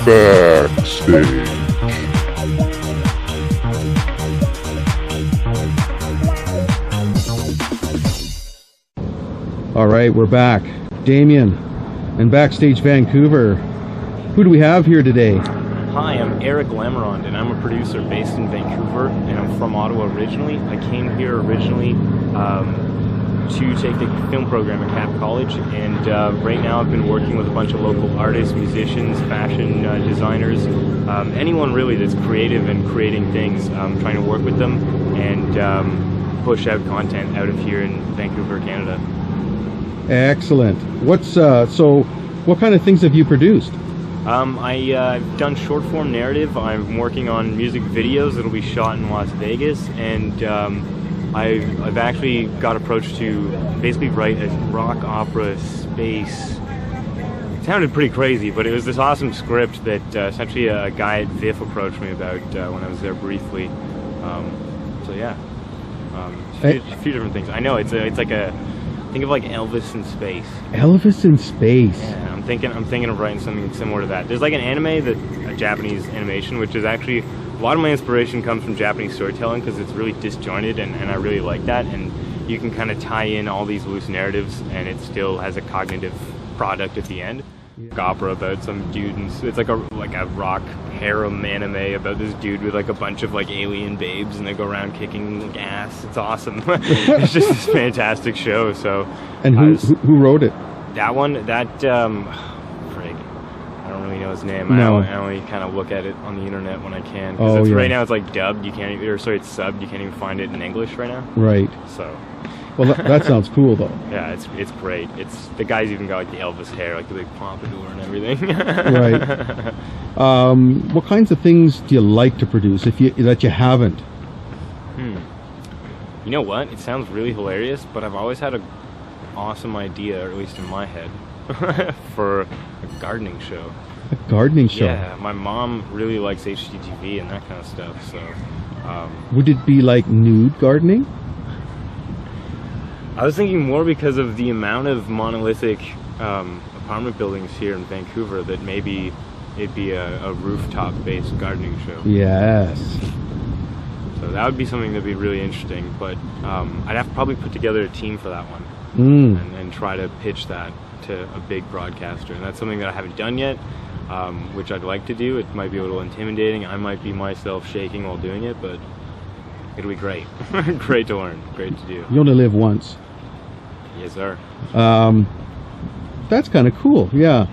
Backstage. All right, we're back. Damien and Backstage Vancouver. Who do we have here today? Hi, I'm Eric Lamarond, and I'm a producer based in Vancouver, and I'm from Ottawa originally. I came here originally to take the film program at Cap College, and right now I've been working with a bunch of local artists, musicians, fashion designers, anyone really that's creative and creating things. I'm trying to work with them and push out content out of here in Vancouver, Canada. Excellent. So what kind of things have you produced? I've done short form narrative. I'm working on music videos that'll be shot in Las Vegas, and I've actually got approached to basically write a rock opera space. It sounded pretty crazy, but it was this awesome script that essentially a guy at VIF approached me about when I was there briefly. So yeah, a few different things. I know it's like think of like Elvis in space. Elvis in space. Yeah, I'm thinking of writing something similar to that. There's like an anime a Japanese animation, which is actually a lot of my inspiration comes from Japanese storytelling because it's really disjointed, and I really like that. And you can kind of tie in all these loose narratives, and it still has a cognitive product at the end. Yeah. Opera about some dude, and it's like a rock harem anime about this dude with like a bunch of like alien babes, and they go around kicking ass. It's awesome. It's just this fantastic show. So, and who wrote it? That one, frig, I don't really know his name. No. I only kind of look at it on the internet when I can. Because right now it's like dubbed. You can't, it's subbed. You can't even find it in English right now. Right. So. Well, that sounds cool though. Yeah, it's great. It's the guy's even got like the Elvis hair, like the big pompadour and everything. Right. What kinds of things do you like to produce that you haven't? You know what? It sounds really hilarious, but I've always had an awesome idea, or at least in my head, for a gardening show. A gardening show? Yeah, my mom really likes HGTV and that kind of stuff. So. Would it be like nude gardening? I was thinking more because of the amount of monolithic apartment buildings here in Vancouver that maybe it'd be a rooftop-based gardening show. Yes. So that would be something that'd be really interesting, but I'd have to probably put together a team for that one and try to pitch that to a big broadcaster. And that's something that I haven't done yet, which I'd like to do. It might be a little intimidating. I might be myself shaking while doing it, but it'll be great. Great to learn. Great to do. You only live once. Yes, sir. That's kind of cool. Yeah.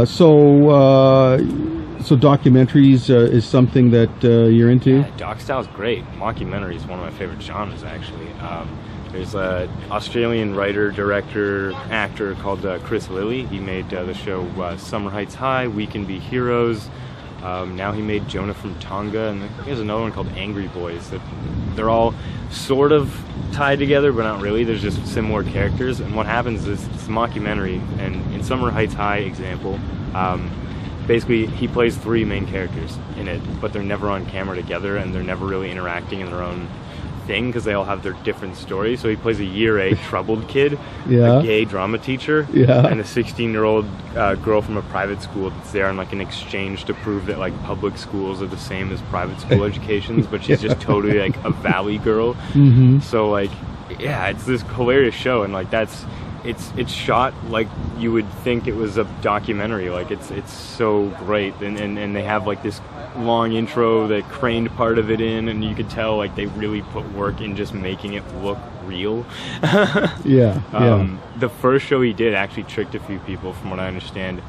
So documentaries is something that you're into? Yeah, doc style's great. Mockumentary is one of my favorite genres, actually. There's an Australian writer, director, actor called Chris Lilly. He made the show Summer Heights High, We Can Be Heroes. Now he made Jonah from Tonga, and there's another one called Angry Boys. They're all sort of tied together, but not really. There's just similar characters, and what happens is it's a mockumentary, and in Summer Heights High example, basically he plays three main characters in it, but they're never on camera together, and they're never really interacting in their own thing because they all have their different stories. So he plays a year 8 troubled kid, a gay drama teacher, and a 16-year-old girl from a private school that's there on like an exchange to prove that like public schools are the same as private school educations, but she's just totally like a valley girl. So like, yeah, it's this hilarious show, and like it's shot like you would think it was a documentary. Like it's so great, and they have like this long intro that craned part of it in, and you could tell like they really put work in just making it look real. The first show he did actually tricked a few people, from what I understand,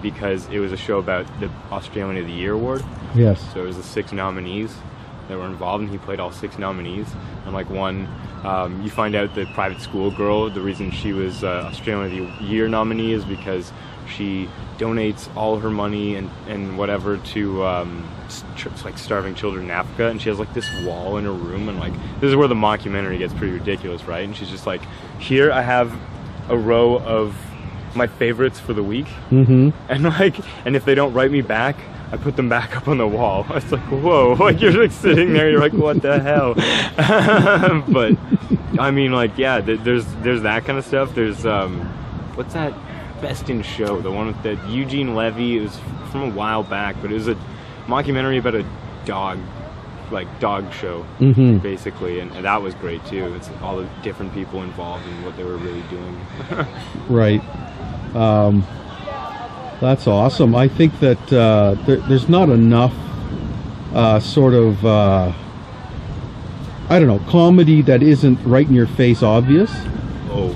because it was a show about the Australian of the Year award. Yes. So it was the 6 nominees that were involved, and he played all 6 nominees. And like one, you find out the private school girl, the reason she was Australian of the Year nominee is because she donates all her money and whatever to like starving children in Africa, and she has like this wall in her room, and like this is where the mockumentary gets pretty ridiculous, right? And she's just like, here I have a row of my favorites for the week, and if they don't write me back, I put them back up on the wall. It's like, whoa, like you're like sitting there, you're like, what the hell? But I mean, like, yeah, there's that kind of stuff. There's what's that Best in Show, the one with the Eugene Levy. It was from a while back, but it was a mockumentary about a dog show, basically, and that was great too. It's all the different people involved in what they were really doing. Right. That's awesome. I think that there's not enough sort of I don't know, comedy that isn't right in your face obvious. Oh,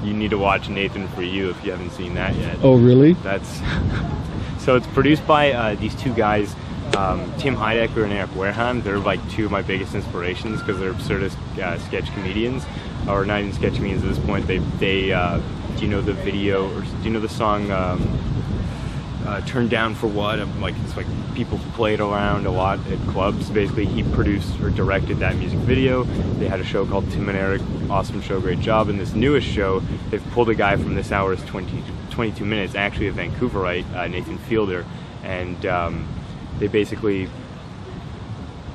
you need to watch Nathan For You if you haven't seen that yet. Oh, really? That's so it's produced by these two guys, Tim Heidecker and Eric Wareheim. They're like two of my biggest inspirations because they're absurdist sketch comedians, or not even sketch comedians at this point. They do you know the video, or do you know the song Turned Down for What? It's like people play it around a lot at clubs. Basically, he produced or directed that music video. They had a show called Tim and Eric, awesome show, great job. In this newest show, they've pulled a guy from This Hour's 22 Minutes, actually a Vancouverite, Nathan Fielder, and they basically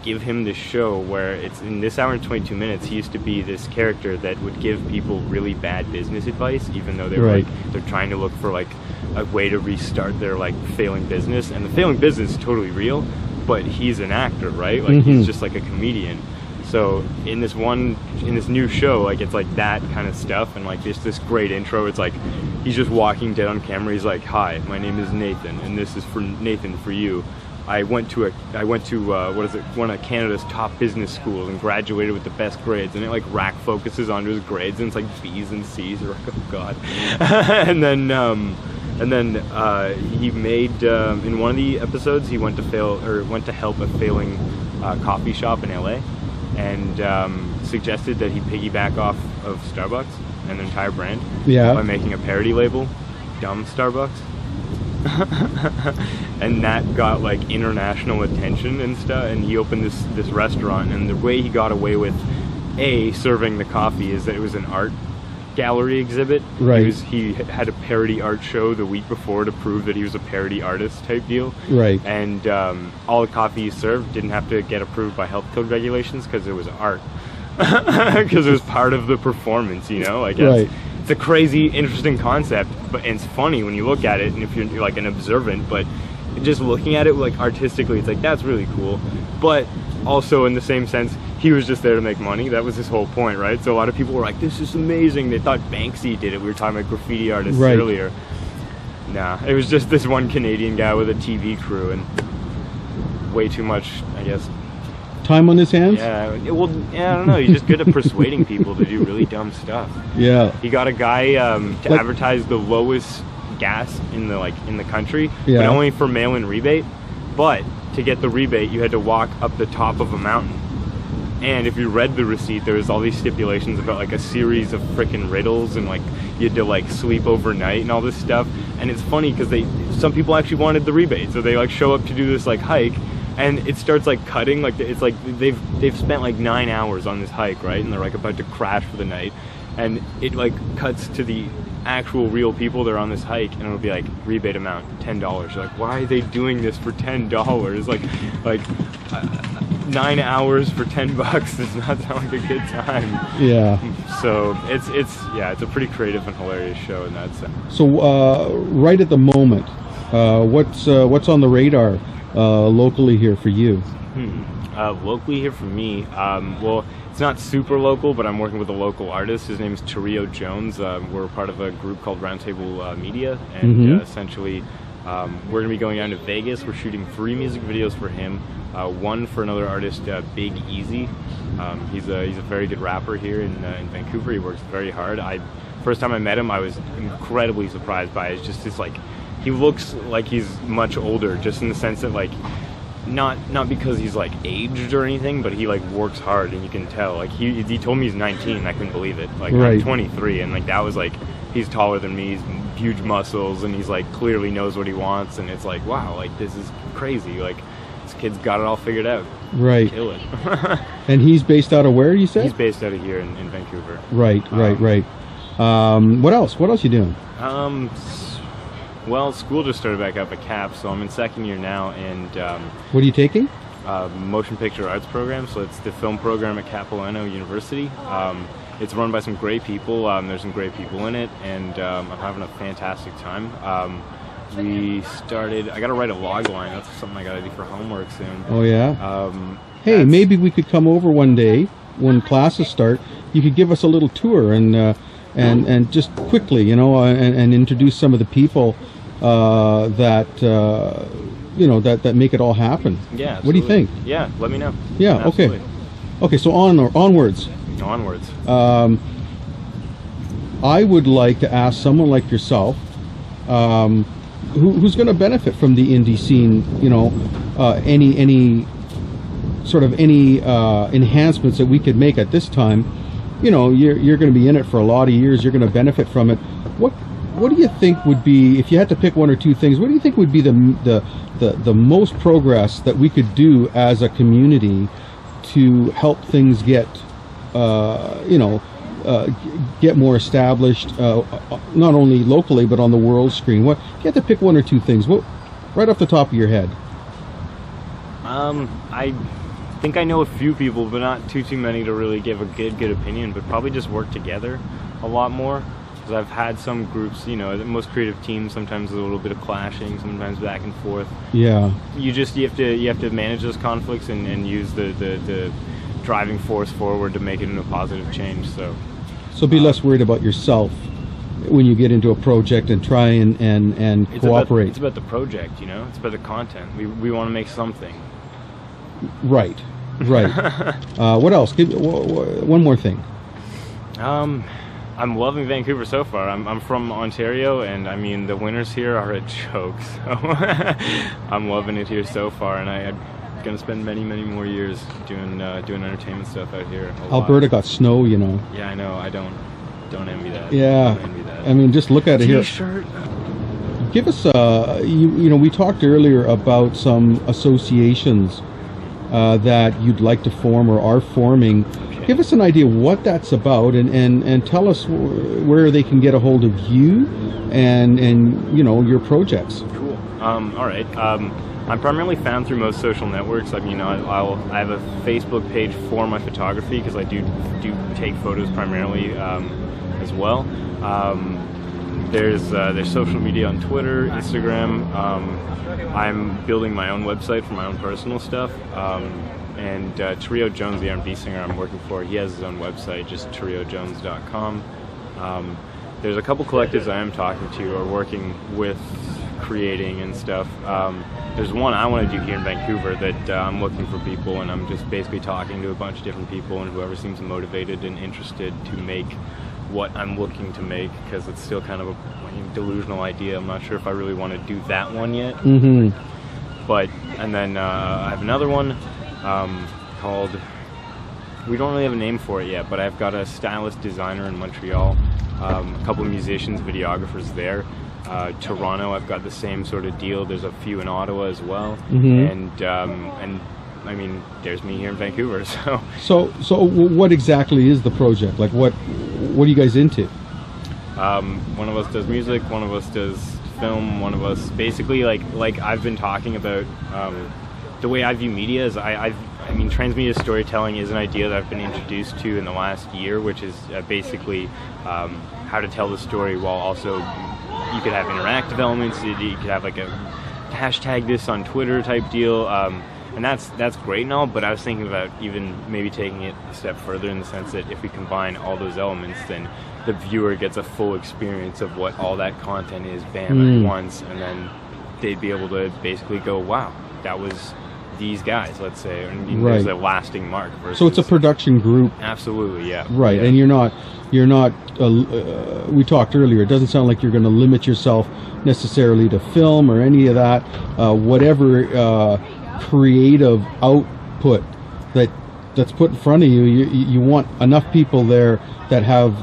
give him this show where it's in This Hour and 22 Minutes. He used to be this character that would give people really bad business advice, even though they were they're trying to look for like a way to restart their like failing business, and the failing business is totally real, but he's an actor, right? Like he's just like a comedian. So in this new show, like it's like that kind of stuff, and like this great intro. It's like he's just walking dead on camera. He's like, "Hi, my name is Nathan, and this is for Nathan For You. I went to one of Canada's top business schools and graduated with the best grades." And it like rack focuses onto his grades, and it's like B's and C's. You're like, oh god. and then he made in one of the episodes he went to help a failing coffee shop in LA, and suggested that he piggyback off of Starbucks and their entire brand by making a parody label, Dumb Starbucks. And that got like international attention and stuff, and he opened this restaurant, and the way he got away with serving the coffee is that it was an art gallery exhibit. Right. He had a parody art show the week before to prove that he was a parody artist type deal. Right. And all the coffee he served didn't have to get approved by health code regulations because it was art. Because it was part of the performance, you know? Like it's a crazy, interesting concept, but it's funny when you look at it, and if you're like an observant, but just looking at it like artistically, it's like that's really cool. But also in the same sense, he was just there to make money. That was his whole point, right? So a lot of people were like, this is amazing. They thought Banksy did it. We were talking about graffiti artists earlier. Nah, it was just this one Canadian guy with a TV crew, and way too much, I guess, time on his hands. I don't know, he's just good at persuading people to do really dumb stuff. He got a guy to advertise the lowest gas in the country, but only for mail-in rebate. But to get the rebate, you had to walk up the top of a mountain, and if you read the receipt, there was all these stipulations about like a series of frickin' riddles, and like you had to like sleep overnight and all this stuff. And it's funny because some people actually wanted the rebate, so they like show up to do this like hike, and it starts like cutting, like it's like they've spent like 9 hours on this hike, right? And they're like about to crash for the night, and it like cuts to the actual real people that are on this hike, and it'll be like rebate amount $10. You're like, why are they doing this for $10? Like 9 hours for $10 does not sound like a good time. So it's a pretty creative and hilarious show in that sense. So right at the moment, what's on the radar locally here for you? Locally here for me, well, it's not super local, but I'm working with a local artist. His name is Terrio Jones. We're part of a group called Roundtable Media, and essentially we're going to be going down to Vegas. We're shooting 3 music videos for him, one for another artist, Big Easy. He's a very good rapper here in Vancouver. He works very hard. First time I met him, I was incredibly surprised by it. It's just this, like, he looks like he's much older, just in the sense that, like, not because he's like aged or anything, but he like works hard, and you can tell. Like he told me he's 19. I couldn't believe it. Like I'm 23, and like that was like, he's taller than me. He's huge muscles, and he's like clearly knows what he wants. And it's like, wow, like this is crazy. Like this kid's got it all figured out. Right. Kill it. And he's based out of where, you said? He's based out of here in Vancouver. Right. What else? What else you doing? Well, school just started back up at CAP, so I'm in second year now, and what are you taking? Motion Picture Arts program, so it's the film program at Capilano University. It's run by some great people. There's some great people in it, and I'm having a fantastic time. I got to write a log line. That's something I got to do for homework soon. Oh yeah. Hey, maybe we could come over one day when classes start. You could give us a little tour and just quickly, you know, and introduce some of the people that you know that make it all happen. Yeah. What do you think? Yeah. Let me know. Yeah. Absolutely. Okay. Okay. So onwards. Onwards. I would like to ask someone like yourself, who's going to benefit from the indie scene. You know, any enhancements that we could make at this time. You know, you're going to be in it for a lot of years. You're going to benefit from it. What do you think would be, if you had to pick one or two things, what do you think would be the most progress that we could do as a community to help things get get more established, not only locally but on the world screen? What, if you had to pick one or two things, what, right off the top of your head? I think I know a few people, but not too many to really give a good opinion. But probably just work together a lot more. Because I've had some groups, you know, the most creative teams. Sometimes a little bit of clashing, sometimes back and forth. Yeah. You have to manage those conflicts and use the driving force forward to make it into a positive change. So be less worried about yourself when you get into a project and try and cooperate. It's about the project, you know. It's about the content. We want to make something. Right. What else? One more thing. I'm loving Vancouver so far. I'm from Ontario, and I mean the winters here are a joke. So I'm loving it here so far, and I'm gonna spend many more years doing entertainment stuff out here. Alberta got snow, you know. Yeah, I know. I don't envy that. Yeah. Don't envy that. I mean, just look at it here. T-shirt. Give us you know, we talked earlier about some associations that you'd like to form or are forming. Okay. Give us an idea what that's about, and tell us where they can get a hold of you and you know, your projects. Cool. All right. I'm primarily found through most social networks. I mean, I have a Facebook page for my photography because I do take photos primarily as well. There's social media on Twitter, Instagram. I'm building my own website for my own personal stuff. And Terrio Jones, the R&B singer I'm working for, he has his own website, just terriojones.com. There's a couple collectives I am talking to or working with, creating and stuff. There's one I want to do here in Vancouver that I'm looking for people, and I'm just basically talking to a bunch of different people, and whoever seems motivated and interested to make what I'm looking to make, because it's still kind of a delusional idea. I'm not sure if I really want to do that one yet. Mm-hmm. But, and then I have another one called, we don't really have a name for it yet, but I've got a stylist designer in Montreal, a couple of musicians, videographers there. Toronto, I've got the same sort of deal. There's a few in Ottawa as well. Mm-hmm. And I mean, there's me here in Vancouver. So what exactly is the project? Like, what are you guys into? One of us does music, one of us does film, one of us basically like I've been talking about. The way I view media is I mean, transmedia storytelling is an idea that I've been introduced to in the last year, which is basically how to tell the story while also you could have interactive elements. You could have like a hashtag this on Twitter type deal, and that's great and all. But I was thinking about even maybe taking it a step further in the sense that if we combine all those elements, then the viewer gets a full experience of what all that content is, bam, at once, and then they'd be able to basically go, wow, that was these guys, let's say, and right. There's a lasting mark. So it's a production group. Absolutely, yeah. Right, yeah. And you're not. We talked earlier. It doesn't sound like you're going to limit yourself necessarily to film or any of that. Whatever creative output that's put in front of you, you want enough people there that have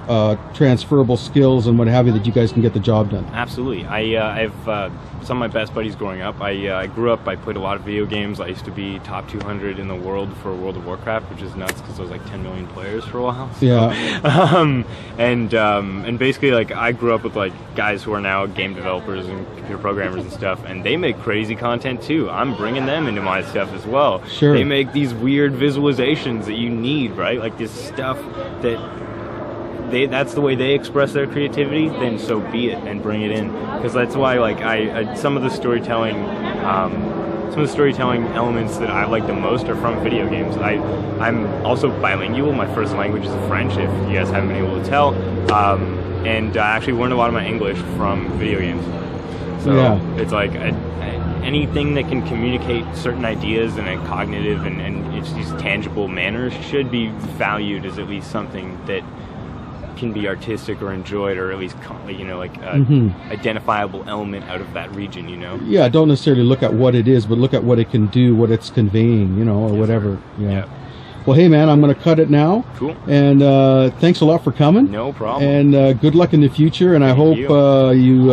transferable skills and what have you, that you guys can get the job done. Absolutely. I've some of my best buddies growing up. I grew up, I played a lot of video games. I used to be top 200 in the world for World of Warcraft, which is nuts because there was like 10 million players for a while. So, yeah. And basically, like, I grew up with like guys who are now game developers and computer programmers and stuff, and they make crazy content too. I'm bringing them into my stuff as well. Sure. They make these weird visualizations that you need, right? Like this stuff that that's the way they express their creativity, then so be it, and bring it in. Because that's why, like, some of the storytelling elements that I like the most are from video games. I'm also bilingual. My first language is French, if you guys haven't been able to tell. And I actually learned a lot of my English from video games. So it's like anything that can communicate certain ideas in a cognitive and it's these tangible manners should be valued as at least something that can be artistic or enjoyed, or at least, you know, like identifiable element out of that region, you know? Yeah, don't necessarily look at what it is, but look at what it can do, what it's conveying, you know, or whatever. Yeah. Well, hey, man, I'm going to cut it now. Cool. And thanks a lot for coming. No problem. And good luck in the future, and I hope you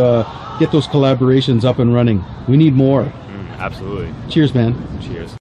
get those collaborations up and running. We need more. Absolutely. Cheers, man. Cheers.